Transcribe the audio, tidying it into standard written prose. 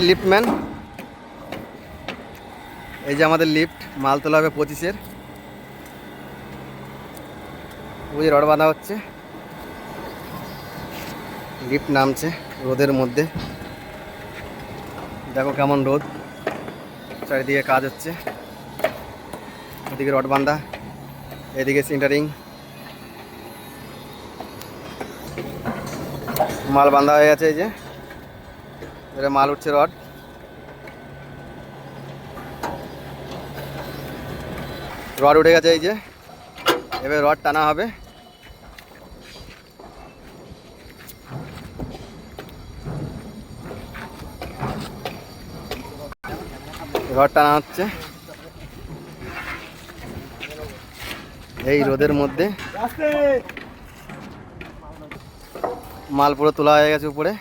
Liftman, এই যে আমাদের লিফট, মাল তোলা হবে 25-এর। ওই রড বাঁধা হচ্ছে, লিফট নামছে রোদের মধ্যে। দেখো কেমন রোদ, চারিদিকে কাজ হচ্ছে। ওদিকে রড বাঁধা, এদিকে সিন্টারিং, মাল বাঁধা হয়ে গেছে। এই যে এটা মাল উঠছে, রড উঠে গেছে। এই যে এবার রড টানা হবে। রড টানা হচ্ছে এই রোদের মধ্যে। মাল পুরো তোলা হয়ে গেছে উপরে।